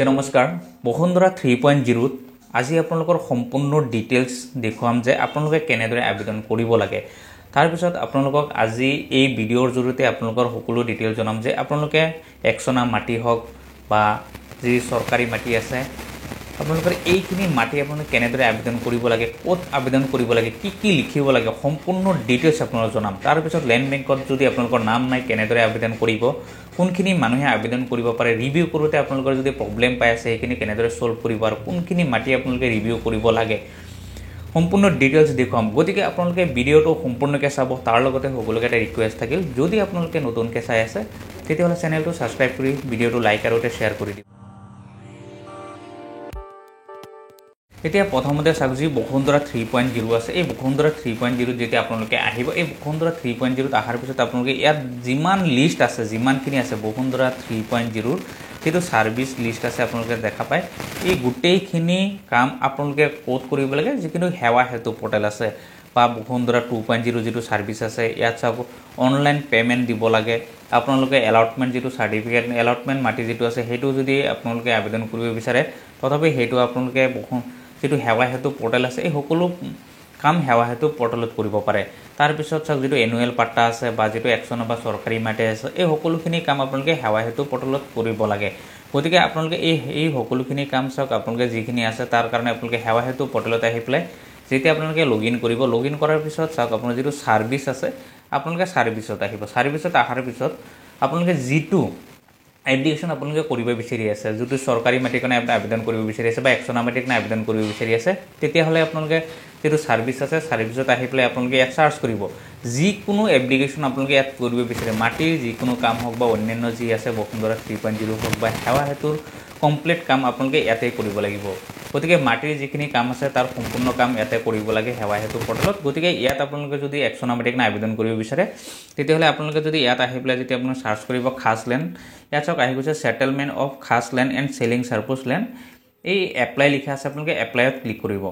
নমস্কাৰ বসুন্ধৰা 3.0 আজি আপোনালোকৰ সম্পূৰ্ণ ডিটেইলছ দেখুৱাম যে আপোনালোকে কেনেদৰে আবেদন কৰিব লাগে তাৰ পিছত আপোনালোকক আজি এই ভিডিঅ'ৰ জৰিয়তে আপোনালোকৰ সকলো ডিটেইল জনাম যে আপোনালোকে একচনা মাটি হওক বা যি চৰকাৰী মাটি আছে আপোনালোকৰ এইখিনি মাটি আপোনালোকে কেনেদৰে আবেদন কৰিব লাগে ক'ত আবেদন কৰিব লাগে কি লিখিব লাগে সম্পূৰ্ণ ডিটেইলছ আপোনালোকক জনাম তাৰ পিছত ল্যান্ড বেংকত যদি আপোনালোকৰ নাম নাই কেনেদৰে আবেদন কৰিব কোনখিনি মানুহে আবেদন কৰিব পাৰে ৰিভিউ কৰোতে আপোনালোকৰ যদি প্ৰবলেম পাই আছে এইখিনি কেনেদৰে সলভ কৰিব আৰু কোনখিনি মাটি আপোনালোকে ৰিভিউ কৰিব লাগে সম্পূৰ্ণ ডিটেইলছ দেখুৱাম গতিকে আপোনালোকে ভিডিঅ'টো সম্পূৰ্ণকৈ চাব তাৰ লগতে সকলোকে এটা ৰিকুৱেষ্ট থাকিল যদি আপোনালোকে নতুনকৈ চাই আছে তেতিয়াহ'লে চেনেলটো সাবস্ক্ৰাইব কৰি ভিডিঅ'টো লাইক আৰু শ্বেয়াৰ কৰি দিব এতিয়া প্ৰথমতে চাওক যি বসুন্ধৰা 3.0 আছে এই বসুন্ধৰা 3.0 যেতিয়া আপোনালোকে আহিব এই বসুন্ধৰা 3.0 আহাৰ পিছত আপোনালোকে ইয়াত যিমান লিষ্ট আছে যিমানখিনি আছে বসুন্ধৰা 3.0 সেইটো সাৰ্ভিস লিষ্ট আছে আপোনালোকে দেখা পায় এই গোটেইখিনি কাম আপোনালোকে কোড কৰিব লাগে যিকিনো হেৱা হেতু পোৰ্টেল আছে বা বসুন্ধৰা 2.0 যেটো সাৰ্ভিস আছে ইয়াত চাব অনলাইন পেমেন্ট দিব লাগে আপোনালোকে এলটমেন্ট যেটো সাৰ্টিফিকেট এলটমেন্ট মাটি যেটো আছে হেতু যদি আপোনালোকে আবেদন কৰিব বিচাৰে তথাপি হেতু আপোনালোকে যেটো হেৱা হেতু পোৰ্টেল আছে এই সকলো কাম হেৱা হেতু পোৰ্টেলত কৰিব পাৰে তাৰ পিছত চাওক যেটো এনুৱেল পাট্টা আছে বা যেটো একচন বা চৰকাৰী মাটি আছে এই সকলোখিনি কাম আপোনালোকে হেৱা হেতু পোৰ্টেলত কৰিব লাগে গতিকে আপোনালোকে এই সকলোখিনি কাম চাওক আপোনালোকে যিখিনি আছে তাৰ কাৰণে আপোনালোকে হেৱা হেতু পোৰ্টেলত আহি প্লাই যেতিয়া আপোনালোকে লগইন কৰিব লগইন কৰাৰ পিছত চাওক আপোনাৰ যেটো সাৰ্ভিস আছে আপোনালোকে সাৰ্ভিসত আহিব সাৰ্ভিসত আহাৰ পিছত আপোনালোকে যেটো এপ্লিকেশন আপোনালোকে কৰিব বিচাৰি আছে যেটো চৰকাৰী মাটি কাৰণে আবেদন কৰিব বিচাৰি আছে বা একচনা মাটি কাৰণে আবেদন কৰিব বিচাৰি আছে তেতিয়া হলে আপোনালোকে যেটো সাৰ্ভিস আছে সাৰ্ভিসত আহি প্লাই আপোনালোকে ইয়াত সাৰ্চ কৰিব যি কোনো এপ্লিকেশন আপোনালোকে ইয়াত কৰিব বিচাৰে মাটি যি কোনো কাম হওক বা অন্যান্য যি আছে বসুন্ধৰা 3.0 হওক বা হেৱা হেতুৰ কমপ্লিট কাম আপোনালোকে ইয়াতে কৰিব লাগিব গতিকে মাটিৰ যিখিনি কাম আছে তাৰ সম্পূৰ্ণ কাম ইয়াতে কৰিব লাগে হেৱা হেতু পোৰ্টেলত গতিকে ইয়াত আপোনালোকে যদি একচনা মাটি কাৰণে আবেদন কৰিব বিচাৰে তেতিয়া হলে আপোনালোকে যদি ইয়াত আহি প্লাই যদি আপোনালোকে সাৰ্চ কৰিব খাস ল্যান্ড ইয়াত চাওক আহি গৈছে সেটেলমেন্ট অফ খাস land and selling service land এই এপ্লাই লিখা আছে আপোনালোকে এপ্লাইত ক্লিক কৰিব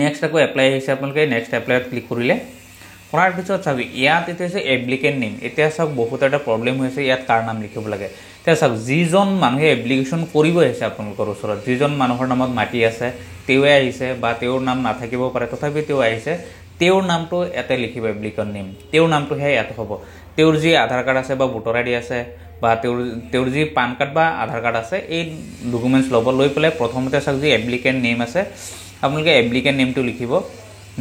নেক্সট আকৌ এপ্লাই হৈছে আপোনালোকে নেক্সট এপ্লাইত ক্লিক কৰিলে কৰাৰ পিছত চাওক ইয়াত এটা আছে এপ্লিকেন্ট নেম এতিয়া চাওক বহুত এটা প্ৰবলেম হৈছে ইয়াত কাৰ নাম লিখিব লাগে এতিয়া চাওক যিজন মানুহে এপ্লিকেশন কৰিব আছে আপোনালোকৰ ওচৰত যিজন মানুহৰ নামত মাটি আছে তেৱে আহিছে বা তেওঁৰ নাম নাথাকিব পাৰে তথাপি তেও আহিছে তেওঁৰ নামটো এতে লিখিব এপ্লিকেন্ট নেম তেওঁৰ নামটো হে ইয়াত হ'ব তেওঁৰ যি আধাৰ কাৰ্ড আছে বা ভোটাৰ আইডি আছে বা তেওঁৰ যি পান কাৰ্ড বা আধাৰ কাৰ্ড আছে এই ডকুমেন্টস লব লৈ পেলাই প্ৰথমতে চাওক যি এপ্লিকেন্ট নেম আছে আপোনালোকে এপ্লিকেন্ট নেমটো লিখিব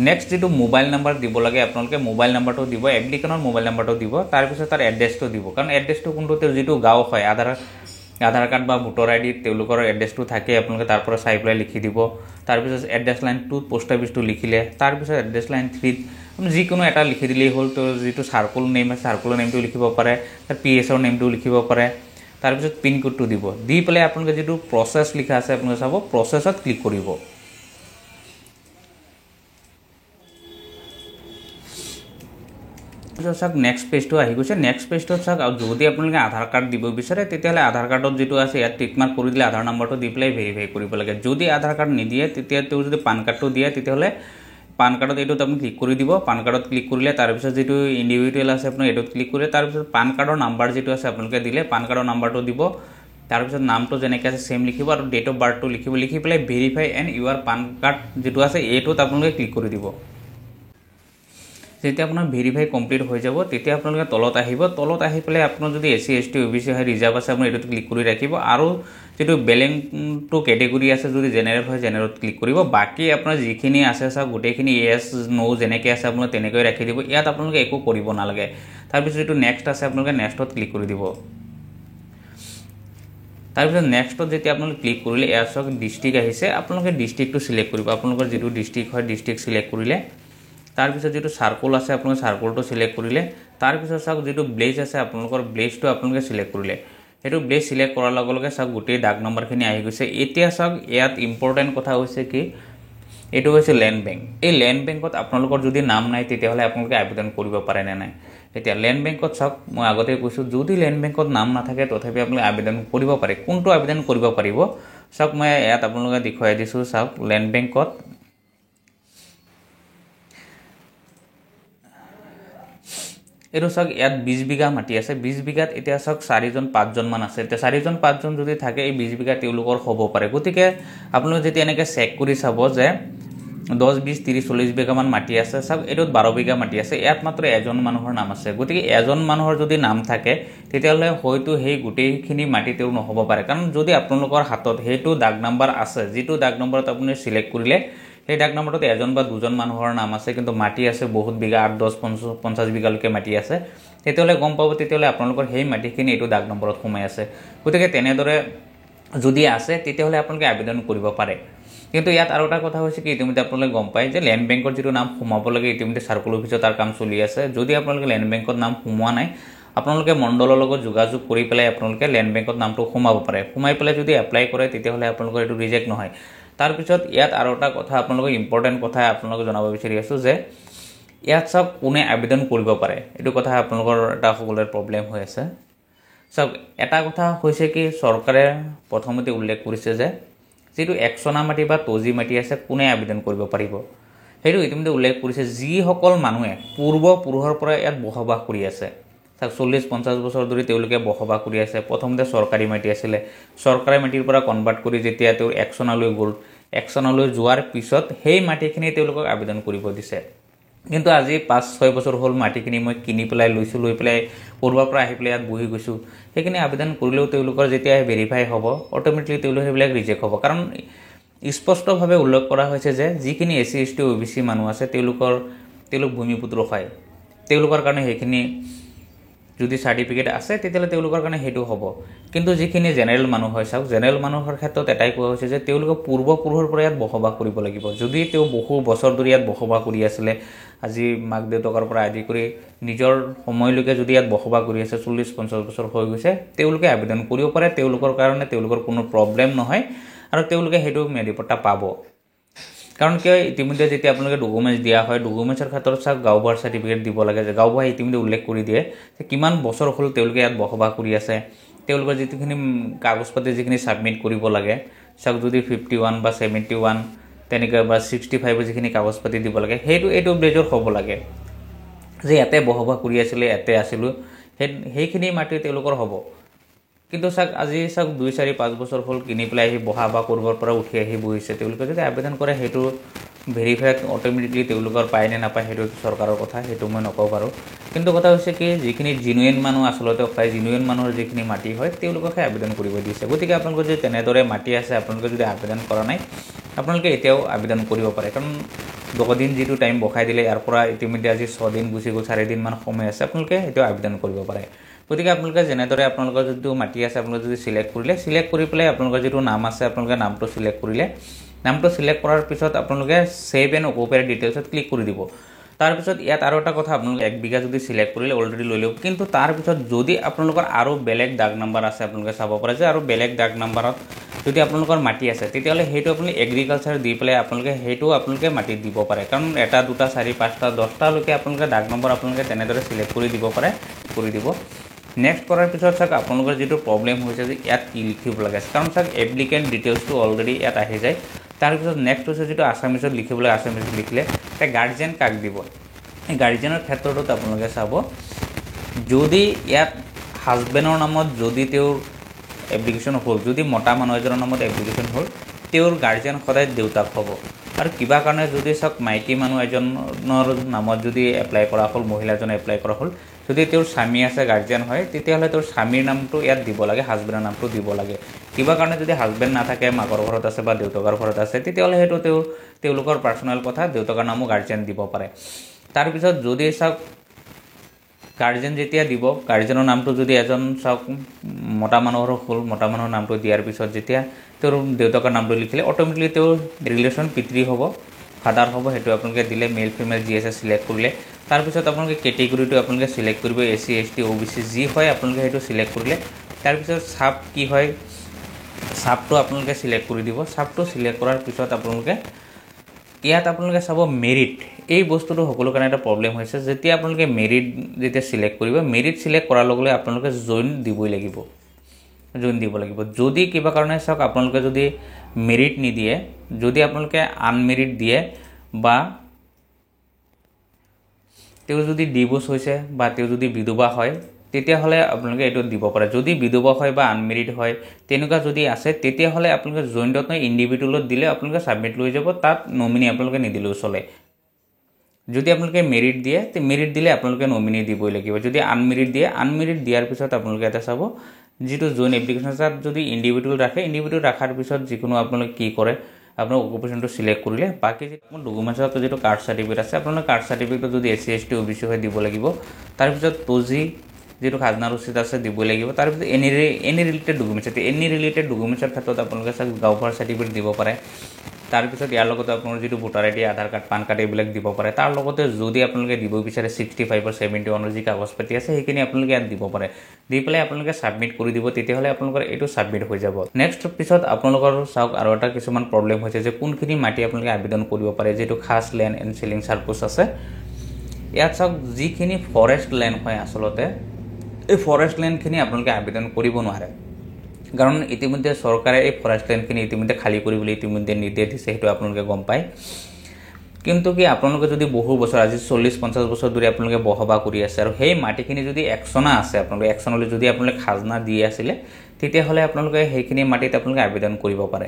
নেক্সট যেটো মোবাইল নাম্বাৰ দিব লাগে আপোনালোকে মোবাইল নাম্বাৰটো দিব এপ্লিকেন্টৰ মোবাইল নাম্বাৰটো দিব তাৰ পিছত তাৰ এড্ৰেছটো দিব কাৰণ এড্ৰেছটো কোনটো তেওঁৰ যেটো গাঁও হয় আধাৰ কাৰ্ড বা ভোটাৰ আইডি তেওঁলোকৰ এড্ৰেছটো থাকে আপোনালোকে তাৰ পৰা চাই প্লাই লিখি দিব তাৰ পিছত এড্ৰেছ লাইন 2 পোষ্ট অফিসটো লিখিলে তাৰ পিছত এড্ৰেছ লাইন 3 যি কোনো এটা লিখি দিলেই হল তো যেটো সাৰ্কুল নেম আছে সাৰ্কুলৰ নেমটো লিখিব পাৰে তাৰ পিএছৰ নেমটো লিখিব পাৰে তাৰ পিছত পিন কোডটো দিব দি প্লাই আপোনালোকে যেটো প্ৰসেস লিখা আছে আপোনালোকে চাব প্ৰসেসত ক্লিক কৰিব চাওক নেক্সট পেজটো আহি গৈছে নেক্সট পেজটো চাওক আৰু যদি আপোনালোকে আধাৰ কাৰ্ড দিব বিচাৰে তেতিয়াহলে আধাৰ কাৰ্ডত যেটো আছে ইয়াত টিক মাৰ্ক কৰি দিলে আধাৰ নম্বৰটো দি প্লাই ভেৰিফাই কৰিব লাগে যদি আধাৰ কাৰ্ড নিদিয়ে তেতিয়া তেওঁ যদি পান কাৰ্ডটো দিয়ে তেতিয়াহলে পান কাৰ্ডত এটো আপুনি ক্লিক কৰি দিব পান কাৰ্ডত ক্লিক কৰিলে তাৰ পিছত যেটো ইন্ডিভিজুৱেল আছে আপুনি এটোত ক্লিক কৰিলে তাৰ পিছত পান কাৰ্ডৰ নাম্বাৰ যেটো আছে আপোনালোকে দিলে পান কাৰ্ডৰ নাম্বাৰটো দিব তাৰ পিছত নামটো যেনেকৈ আছে সেম লিখিব আৰু ডেট অফ বাৰ্থটো লিখি প্লাই verify and your PAN card যেটো আছে এটোত আপোনালোকে ক্লিক কৰি দিব যেতিয়া আপোনাৰ ভেৰিফাই কমপ্লিট হৈ যাব তেতিয়া আপোনালোকে তলত আহি পেলাই আপোনাৰ যদি এসসি এসটি ওবিসি হয় ৰিজাৰ্ভ আছে আপুনি এটোত ক্লিক কৰি ৰাখিব আৰু যেটো বেলেংটো ক্যাটেগৰি আছে যদি জেনাৰেল হয় জেনাৰেলত ক্লিক কৰিব বাকি আপোনাৰ যিখিনি আছে সব গোটেইখিনি ইয়েস নো যেনেকৈ আছে আপুনি তেনেকৈ ৰাখি দিব ইয়াত আপোনালোকে একো কৰিব নালাগে তাৰ পিছত যেটো নেক্সট আছে আপোনালোকে নেক্সটত ক্লিক কৰি দিব তাৰ পিছত নেক্সটত যেতিয়া আপোনালোকে ক্লিক কৰিলে ইয়াত সব ডিস্ট্ৰিক্ট আহিছে আপোনালোকে ডিস্ট্ৰিক্টটো সিলেক্ট কৰিব আপোনালোকৰ যেটো ডিস্ট্ৰিক্ট হয় ডিস্ট্ৰিক্ট সিলেক্ট কৰিলে তাৰ পিছত যেটো সাৰ্কুল আছে আপোনালোকে সাৰ্কুলটো সিলেক্ট কৰিলে তাৰ পিছত চাওক যেটো ব্লেজ আছে আপোনালোকৰ ব্লেজটো আপোনালোকে সিলেক্ট কৰিলে এটো ব্লেজ সিলেক্ট কৰাৰ লগে লগে চাওক গোটেই ডাক নম্বৰখিনি আহি গৈছে এতিয়া চাওক ইয়াত ইম্পৰ্টেন্ট কথা হৈছে কি এটো হৈছে ল্যান্ড বেংক এই ল্যান্ড বেংকত আপোনালোকৰ যদি নাম নাই তেতিয়াহলে আপোনালোকে আবেদন কৰিব পাৰে নে নাই এতিয়া ল্যান্ড বেংকত চাওক মই আগতে কৈছো যদি ল্যান্ড বেংকত নাম নাথাকে তথাপি আপোনালোকে আবেদন কৰিব পাৰে কোনটো আবেদন কৰিব পাৰিব চাওক মই ইয়াত আপোনালোকে দেখুৱাই দিছো চাওক ল্যান্ড বেংকত এইটো চাওক ইয়াত 20 বিঘা মাটি আছে 20 বিঘাত এতিয়া চাওক 4জন 5জন মান আছে এতিয়া 4জন 5জন যদি থাকে এই 20 বিঘা তেওঁলোকৰ হ'ব পাৰে গতিকে আপোনালোকে যেতিয়া এনেকৈ চেক কৰি চাব যে 10 20 30 40 বিঘা মান মাটি আছে চাওক এইটোত 12 বিঘা মাটি আছে ইয়াত মাত্ৰ এজন মানুহৰ নাম আছে গতিকে এজন মানুহৰ যদি নাম থাকে তেতিয়াহ'লে হয়তো সেই গোটেইখিনি মাটি তেওঁ নহ'ব পাৰে কাৰণ যদি আপোনালোকৰ হাতত সেইটো দাগ নাম্বাৰ আছে যিটো দাগ নম্বৰত আপুনি সিলেক্ট কৰিলে সেই দাগ নম্বৰত এজন বা দুজন মানুহৰ নাম আছে কিন্তু মাটি আছে বহুত বিঘা 8 10 50 বিঘালৈকে মাটি আছে তেতিয়াহ'লে গম পাব তেতিয়াহ'লে আপোনালোকৰ সেই মাটিখিনি এইটো দাগ নম্বৰত সোমাই আছে গতিকে তেনেদৰে যদি আছে তেতিয়াহ'লে আপোনালোকে আবেদন কৰিব পাৰে কিন্তু ইয়াত আৰু এটা কথা হৈছে কি ইতিমধ্যে আপোনালোকে গম পায় যে ল্যান্ড বেংকৰ যিটো নাম সোমাব লাগে ইতিমধ্যে সাৰ্কুল অফিচত তাৰ কাম চলি আছে যদি আপোনালোকে ল্যান্ড বেংকত নাম সোমোৱা নাই আপোনালোকে মণ্ডলৰ লগত যোগাযোগ কৰি পেলাই আপোনালোকে ল্যান্ড বেংকত নামটো সোমাব পাৰে সোমাই পেলাই যদি এপ্লাই কৰে তেতিয়াহ'লে আপোনালোকৰ এইটো ৰিজেক্ট নহয় তাৰ পিছত ইয়াত আৰু এটা কথা আপোনালোকক ইম্পৰ্টেন্ট কথা আপোনালোকক জনাব বিচাৰি আছো যে ইয়াত সব কোনে আবেদন কৰিব পাৰে এইটো কথা আপোনালোকৰ এটা সকলোৰে প্ৰবলেম হৈ আছে সব এটা কথা হৈছে কি চৰকাৰে প্ৰথমতে উল্লেখ কৰিছে যে যেটো একচনা মাটি বা তজি মাটি আছে কোনে আবেদন কৰিব পাৰিব হেতু ইতিমধ্যে উল্লেখ কৰিছে যি সকল মানুহে পূৰ্ব পুৰুষৰ পৰা ইয়াত বসবাস কৰি আছে 40 50 বছৰ ধৰি তেওঁলোকে বসবাস কৰি আছে প্ৰথমতে চৰকাৰী মাটি আছিল চৰকাৰী মাটিৰ পৰা কনভাৰ্ট কৰি যেতিয়া তেওঁ একচনালৈ গ'ল একচনালৈ যোৱাৰ পিছত সেই মাটিখিনি তেওঁলোকক আবেদন কৰিব দিছে কিন্তু আজি 5-6 বছৰ হ'ল মাটিখিনি মই কিনি পেলাই লৈছো লৈ পেলাই পূৰ্বৰ পৰা আহি পেলাই ইয়াত বহি গৈছো সেইখিনি আবেদন কৰিলেও তেওঁলোকৰ যেতিয়া ভেৰিফাই হ'ব অটোমেটিকলি তেওঁলোক হেবিলাক ৰিজেক্ট হ'ব কাৰণ স্পষ্টভাৱে উল্লেখ কৰা হৈছে যে যিখিনি এসসি এসটি ওবিসি মানুহ আছে তেওঁলোক ভূমিপুত্ৰ হয় তেওঁলোকৰ কাৰণে সেইখিনি যদি সাৰ্টিফিকেট আছে তেতিয়ালে তেওঁলোকৰ কাৰণে হেতু হ'ব কিন্তু যিখিনি জেনাৰেল মানুহ হয় চাওক জেনাৰেল মানুহৰ ক্ষেত্ৰত এটাই কোৱা হৈছে যে তেওঁলোক পূৰ্ব পুৰুষৰ পৰা ইয়াত বসবাস কৰিব লাগিব যদি তেওঁ বহু বছৰ ধৰি ইয়াত বসবাস কৰি আছিল আজি মাক দেউতাকৰ পৰা আদি কৰি নিজৰ সময়লৈকে যদি ইয়াত বসবাস কৰি আছে 40 50 বছৰ হৈ গৈছে তেওঁলোকে আবেদন কৰিব পাৰে তেওঁলোকৰ কাৰণে তেওঁলোকৰ কোনো প্ৰবলেম নহয় আৰু তেওঁলোকে হেতু মেডিপট্টা পাব কাৰণ কি ইতিমধ্যে যেতিয়া আপোনালোকে ডকুমেন্টস দিয়া হয় ডকুমেন্টছৰ ক্ষেত্ৰত চাওক গাঁওবাৰ সাৰ্টিফিকেট দিব লাগে যে গাঁওবাই ইতিমধ্যে উল্লেখ কৰি দিয়ে যে কিমান বছৰ হ'ল তেওঁলোকে ইয়াত বসবাস কৰি আছে তেওঁলোকৰ যিখিনি কাগজপত্ৰ যিখিনি সাবমিট কৰিব লাগে চাওক যদি 51 বা 71 তেনেকৈ বা 65 যিখিনি কাগজপত্ৰ দিব লাগে হেতু এইটো ব্লেজৰ হ'ব লাগে যে ইয়াতে বসবাস কৰি আছিল ইয়াতে আছিল সেইখিনি মাটি তেওঁলোকৰ হ'ব কিন্তু চাক আজি চাক 2 4 5 বছৰ হ'ল কিনি পেলাই আহি বহা বা কৰবৰ পৰা উঠি আহি বহিছে তেওঁলোকে যদি আবেদন কৰে হেতু ভেৰিফাই অটোমেটিকলি তেওঁলোকৰ পায় নে নাপায় হেতু চৰকাৰৰ কথা হেতু মই নকওঁ বাৰু কিন্তু কথা হৈছে কি যিখিনি জিনুইন মানুহ আসলতে পায় জিনুইন মানুহৰ যিখিনি মাটি হয় তেওঁলোককে আবেদন কৰিব দিছে গতিকে আপোনালোকৰ যদি তেনেদৰে মাটি আছে আপোনালোকে যদি আবেদন কৰা নাই আপোনালোকে এতিয়াও আবেদন কৰিব পাৰে কাৰণ 2 দিন যেটো টাইম বখাই দিলে ইয়াৰ পৰা ইতিমধ্যে আজি 6 দিন গুছি গ'ল 4 দিন মান সময় আছে আপোনালোকে এতিয়াও আবেদন কৰিব পাৰে গতিকে আপোনালোকে জেনেদৰে আপোনালোকৰ যদি মাটি আছে আপোনালোকে যদি সিলেক্ট কৰি পেলাই আপোনালোকৰ যেটো নাম আছে আপোনালোকে নামটো সিলেক্ট কৰিলে নামটো সিলেক্ট কৰাৰ পিছত আপোনালোকে সেভ এণ্ড অকুপাই ডিটেইলছত ক্লিক কৰি দিব তাৰ পিছত ইয়াত আৰু এটা কথা আপোনালোকে 1 বিঘা যদি সিলেক্ট কৰিলে অলৰেডি লৈ লওক কিন্তু তাৰ পিছত যদি আপোনালোকৰ আৰু বেলেগ দাগ নাম্বাৰ আছে আপোনালোকে চাব পাৰে যে আৰু বেলেগ দাগ নাম্বাৰত যদি আপোনালোকৰ মাটি আছে তেতিয়ালে হেতু আপুনি এগ্ৰিকালচাৰ দি পেলাই আপোনালোকে মাটি দিব পাৰে কাৰণ এটা দুটা 4 5টা 10টা লৈকে আপোনালোকে দাগ নম্বৰ আপোনালোকে তেনেদৰে সিলেক্ট কৰি দিব পাৰে কৰি দিব নেক্সট কৰাৰ পিছত চাক আপোনালোকৰ যেটো প্ৰবলেম হৈছে যে ইয়াত কি লিখিব লাগে কাৰণ চাক এপ্লিকেন্ট ডিটেইলছটো অলৰেডি ইয়াত আহি যায় তাৰ পিছত নেক্সট হৈছে যেটো আসামিছত লিখিব লাগে আসামিছত লিখিলে তে গাৰ্ডিয়ান কাক দিব এই গাৰ্ডিয়ানৰ ক্ষেত্ৰতো আপোনালোকে চাব যদি ইয়াত হাজবেণ্ডৰ নামত যদি তেওঁৰ এপ্লিকেশন হ'ল যদি মটা মানুহ এজনৰ নামত এপ্লিকেশন হ'ল তেওঁৰ গাৰ্ডিয়ান সদায় দেউতাক হ'ব আৰু কিবা কাৰণে যদি চাক মাইকী মানুহ এজনৰ নামত যদি এপ্লাই কৰা হ'ল মহিলাজনে এপ্লাই কৰা হ'ল যদি তেওঁৰ স্বামী আছে গাৰ্ডিয়ান হয় তেতিয়াহলে তেওঁৰ স্বামীৰ নামটো ইয়াত দিব লাগে হাজবেণ্ডৰ নামটো দিব লাগে কিবা কাৰণে যদি হাজবেণ্ড নাথাকে মাকৰ ঘৰত আছে বা দেউতাকৰ ঘৰত আছে তেতিয়াহলে হেতু তেওঁলোকৰ পাৰ্সোনাল কথা দেউতাকৰ নামও গাৰ্ডিয়ান দিব পাৰে তাৰ পিছত যদি চাক গাৰ্ডিয়ান যেতিয়া দিব গাৰ্ডিয়ানৰ নামটো যদি এজন চাক মটা মানুহৰ হ'ল মটা মানুহৰ নামটো দিয়াৰ পিছত যেতিয়া তেওঁৰ দেউতাকৰ নামটো লিখিলে অটোমেটিকলি তেওঁৰ ৰিলেশন পিতৃ হ'ব ফাদাৰ হ'ব হেতু আপোনালোকে দিলে মেল ফিমেল জি আছে সিলেক্ট কৰিলে তাৰ পিছত আপোনালোকে ক্যাটেগৰীটো আপোনালোকে সিলেক্ট কৰিব এসসি এসটি ওবিসি জি হয় আপোনালোকে হেতু সিলেক্ট কৰিলে তাৰ পিছত সাব কি হয় সাবটো আপোনালোকে সিলেক্ট কৰি দিব সাবটো সিলেক্ট কৰাৰ পিছত আপোনালোকে ইয়াত আপোনালোকে চাব মেৰিট এই বস্তুটো সকলো কাৰণে এটা প্ৰবলেম হৈছে যেতিয়া আপোনালোকে মেৰিট যেতিয়া সিলেক্ট কৰিব মেৰিট সিলেক্ট কৰাৰ লগে লগে আপোনালোকে জয়েন দিবই লাগিব যদি কিবা কাৰণে চাওক আপোনালোকে যদি মেৰিট নিদিয়ে যদি আপোনালোকে আনমেৰিট দিয়ে বা তেওঁ যদি ডিভোৰ্স হৈছে বা তেওঁ যদি বিধৱা হয় তেতিয়াহ'লে আপোনালোকে এইটো দিব পাৰে। যদি বিধৱা হয় বা আনমেৰিড হয় তেনেকুৱা যদি আছে তেতিয়াহ'লে আপোনালোকে জইণ্টত নহয় ইণ্ডিভিজুৱেলত দিলে আপোনালোকে ছাবমিট লৈ যাব, তাত নমিনি আপোনালোকে নিদিলেও চলে। যদি আপোনালোকে মেৰিট দিয়ে তে মেৰিট দিলে আপোনালোকে নমিনি দিবই লাগিব। যদি আনমেৰিড দিয়ে আনমেৰিড দিয়াৰ পিছত আপোনালোকে এটা চাব যিটো জইন এপ্লিকেশ্যন তাত যদি ইণ্ডিভিজুৱেল ৰাখে ইণ্ডিভিজুৱেল ৰখাৰ পিছত যিকোনো আপোনালোকে কি কৰে আপোনাৰ অকুপেশ্যনটো চিলেক্ট কৰিলে বাকী যিটো ডকুমেণ্টছত যিটো কাষ্ট চাৰ্টিফিকেট আছে আপোনালোকে কাষ্ট চাৰ্টিফিকেটটো যদি SC ST OBC হয় দিব লাগিব। তাৰপিছত টজি যেটো খাজনা ৰচিদ আছে দিব লাগিব। তাৰপিছত এনি ৰিলেটেড ডকুমেণ্টছ আছে এনি ৰিলেটেড ডকুমেণ্টছৰ ক্ষেত্ৰত আপোনালোকে গাঁওবুঢ়াৰ চাৰ্টিফিকেট দিব পাৰে। তাৰপিছত ইয়াৰ লগতে আপোনাৰ যিটো ভোটাৰ ID আধাৰ কাৰ্ড পান কাৰ্ড এইবিলাক দিব পাৰে। তাৰ লগতে যদি আপোনালোকে দিব বিচাৰে 65 or 71 যি কাগজ পাতি আছে সেইখিনি আপোনালোকে ইয়াত দিব পাৰে। দি পেলাই আপোনালোকে ছাবমিট কৰি দিব, তেতিয়াহ'লে আপোনালোকৰ এইটো ছাবমিট হৈ যাব। নেক্সট পিছত আপোনালোকৰ চাওক আৰু এটা কিছুমান প্ৰব্লেম হৈছে যে কোনখিনি মাটি আপোনালোকে আবেদন কৰিব পাৰে, যিটো খাছ লেণ্ড এণ্ড চিলিং চাৰ্কুচ আছে। ইয়াত চাওক যিখিনি ফৰেষ্ট লেণ্ড হয় আচলতে এই ফৰেষ্ট লেণ্ডখিনি আপোনালোকে আবেদন কৰিব নোৱাৰে, কাৰণ ইতিমধ্যে চৰকাৰে এই ফৰেষ্ট লেণ্ডখিনি ইতিমধ্যে খালী কৰিবলৈ ইতিমধ্যে নিৰ্দেশ দিছে, সেইটো আপোনালোকে গম পায়। কিন্তু কি আপোনালোকে যদি বহু বছৰ আজি 40-50 বছৰ ধৰি আপোনালোকে বসবাস কৰি আছে আৰু সেই মাটিখিনি যদি একচনা আছে আপোনালোকে একচনলৈ যদি আপোনালোকে খাজনা দি আছিলে তেতিয়াহ'লে আপোনালোকে সেইখিনি মাটিত আপোনালোকে আবেদন কৰিব পাৰে।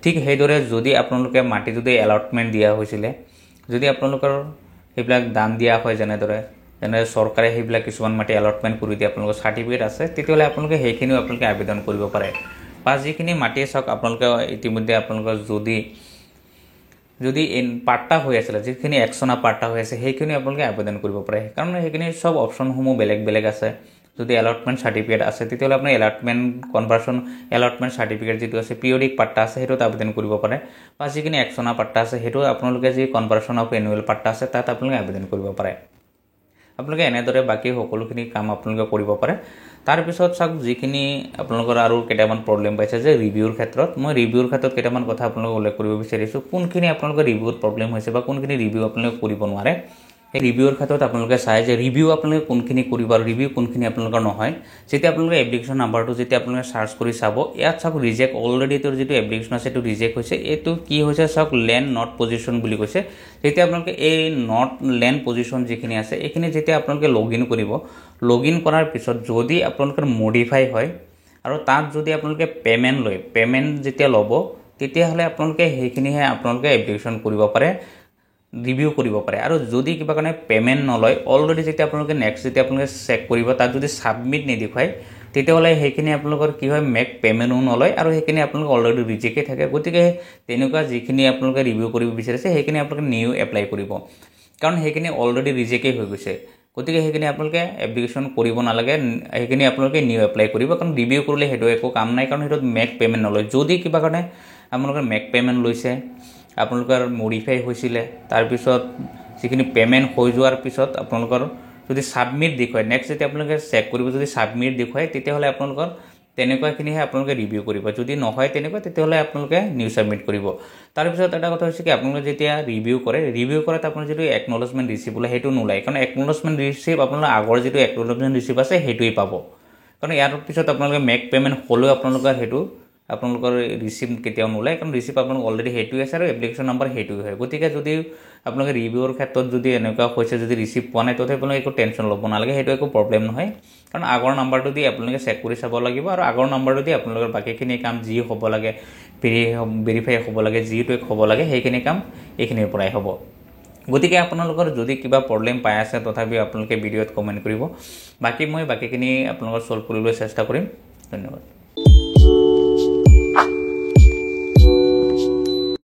ঠিক সেইদৰে যদি আপোনালোকে মাটি যদি এলটমেণ্ট দিয়া হৈছিলে, যদি আপোনালোকৰ সেইবিলাক দান দিয়া হয় যেনে চৰকাৰে সেইবিলাক কিছুমান মাটি এলটমেণ্ট কৰি দিয়ে আপোনালোকৰ চাৰ্টিফিকেট আছে তেতিয়াহ'লে আপোনালোকে সেইখিনিও আপোনালোকে আবেদন কৰিব পাৰে। বা যিখিনি মাটি চাওক আপোনালোকে ইতিমধ্যে আপোনালোকৰ যদি পাট্টা হৈ আছিলে যিখিনি একচনা পাট্টা হৈ আছে সেইখিনি আপোনালোকে আবেদন কৰিব পাৰে, কাৰণ সেইখিনি চব অপশ্যনসমূহ বেলেগ বেলেগ আছে। যদি এলটমেণ্ট চাৰ্টিফিকেট আছে তেতিয়াহ'লে আপুনি এলটমেণ্ট কনভাৰ্চন এলটমেণ্ট চাৰ্টিফিকেট যিটো আছে পিৰিয়ডিক পাট্টা আছে সেইটোত আবেদন কৰিব পাৰে। বা যিখিনি একচনা পাট্টা আছে সেইটো আপোনালোকে যি কনভাৰ্চন অফ এনুৱেল পাট্টা আছে তাত আপোনালোকে আবেদন কৰিব পাৰে। আপোনালোকে এনেদৰে বাকী সকলোখিনি কাম আপোনালোকে কৰিব পাৰে। তাৰপিছত চাওক যিখিনি আপোনালোকৰ আৰু কেইটামান প্ৰব্লেম পাইছে যে ৰিভিউৰ ক্ষেত্ৰত, মই ৰিভিউৰ ক্ষেত্ৰত কেইটামান কথা আপোনালোকক উল্লেখ কৰিব বিচাৰিছোঁ। কোনখিনি আপোনালোকৰ ৰিভিউত প্ৰব্লেম হৈছে বা কোনখিনি ৰিভিউ আপোনালোকে কৰিব নোৱাৰে। এই ৰিভিউৰ ক্ষেত্ৰত আপোনালোকে চাই যে ৰিভিউ আপোনালোকে কোনখিনি কৰিব আৰু ৰিভিউ কোনখিনি আপোনালোকৰ নহয়। যেতিয়া আপোনালোকে এপ্লিকেশ্যন নাম্বাৰটো যেতিয়া আপোনালোকে চাৰ্চ কৰি চাব ইয়াত চাওক ৰিজেক্ট অলৰেডি তোৰ যিটো এপ্লিকেশ্যন আছে এইটো ৰিজেক্ট হৈছে। এইটো কি হৈছে চাওক লেণ্ড নট পজিশ্যন বুলি কৈছে। যেতিয়া আপোনালোকে এই নট লেণ্ড পজিশ্যন যিখিনি আছে এইখিনি যেতিয়া আপোনালোকে লগ ইন কৰাৰ পিছত যদি আপোনালোকৰ মডিফাই হয় আৰু তাত যদি আপোনালোকে পে'মেণ্ট যেতিয়া ল'ব তেতিয়াহ'লে আপোনালোকে সেইখিনিহে আপোনালোকে এপ্লিকেশ্যন কৰিব পাৰে, ৰিভিউ কৰিব পাৰে। আৰু যদি কিবা কাৰণে পে'মেণ্ট নলয় অলৰেডি যেতিয়া আপোনালোকে নেক্সট যেতিয়া আপোনালোকে চেক কৰিব তাত যদি ছাবমিট নেদেখুৱায় তেতিয়াহ'লে সেইখিনি আপোনালোকৰ কি হয় মেক পে'মেণ্টো নলয় আৰু সেইখিনি আপোনালোকে অলৰেডি ৰিজেক্টেই থাকে। গতিকে তেনেকুৱা যিখিনি আপোনালোকে ৰিভিউ কৰিব বিচাৰিছে সেইখিনি আপোনালোকে নিউ এপ্লাই কৰিব, কাৰণ সেইখিনি অলৰেডি ৰিজেক্টেই হৈ গৈছে। গতিকে সেইখিনি আপোনালোকে এপ্লিকেশ্যন কৰিব নালাগে, সেইখিনি আপোনালোকে নিউ এপ্লাই কৰিব, কাৰণ ৰিভিউ কৰিলে সেইটো একো কাম নাই, কাৰণ সেইটোত মেক পে'মেণ্ট নলয়। যদি কিবা কাৰণে আপোনালোকৰ মেক পে'মেণ্ট লৈছে, আপোনালোকৰ মডিফাই হৈছিলে, তাৰপিছত যিখিনি পে'মেণ্ট হৈ যোৱাৰ পিছত আপোনালোকৰ যদি ছাবমিট দেখুৱায় নেক্সট যেতিয়া আপোনালোকে চেক কৰিব যদি ছাবমিট দেখুৱায় তেতিয়াহ'লে আপোনালোকৰ তেনেকুৱাখিনিহে আপোনালোকে ৰিভিউ কৰিব। যদি নহয় তেনেকুৱা তেতিয়াহ'লে আপোনালোকে নিউ ছাবমিট কৰিব। তাৰপিছত এটা কথা হৈছে কি আপোনালোকে যেতিয়া ৰিভিউ কৰাত আপোনাৰ যিটো একনলেজমেণ্ট ৰিচিপ্ট ওলায় সেইটো নোলায়, কাৰণ একনলেজমেণ্ট ৰিচিপ্ট আপোনালোকৰ আগৰ যিটো একনলেজমেণ্ট ৰিচিপ্ট আছে সেইটোৱেই পাব। কাৰণ ইয়াৰ পিছত আপোনালোকে মেক পে'মেণ্ট হ'লেও আপোনালোকৰ ৰিচিপ্ট কেতিয়াও নোলায়, কাৰণ ৰিচিপ্ট আপোনালোকৰ অলৰেডি সেইটোৱে আছে আৰু এপ্লিকেশ্যন নাম্বাৰ সেইটোৱে হয়। গতিকে যদি আপোনালোকে ৰিভিউৰ ক্ষেত্ৰত যদি এনেকুৱা হৈছে যদি ৰিচিপ্ট পোৱা নাই তথাপি আপোনালোকে একো টেনশ্যন ল'ব নালাগে, সেইটো একো প্ৰব্লেম নহয়। কাৰণ আগৰ নাম্বাৰটো দি আপোনালোকে চেক কৰি চাব লাগিব আৰু আগৰ নাম্বাৰটো দি আপোনালোকৰ বাকীখিনি কাম যি হ'ব লাগে ভেৰিফাই হ'ব লাগে যিটোৱে হ'ব লাগে সেইখিনি কাম এইখিনিৰ পৰাই হ'ব। গতিকে আপোনালোকৰ যদি কিবা প্ৰব্লেম পাই আছে তথাপিও আপোনালোকে ভিডিঅ'ত কমেণ্ট কৰিব, বাকী মই বাকীখিনি আপোনালোকৰ ছল্ভ কৰিবলৈ চেষ্টা কৰিম। ধন্যবাদ।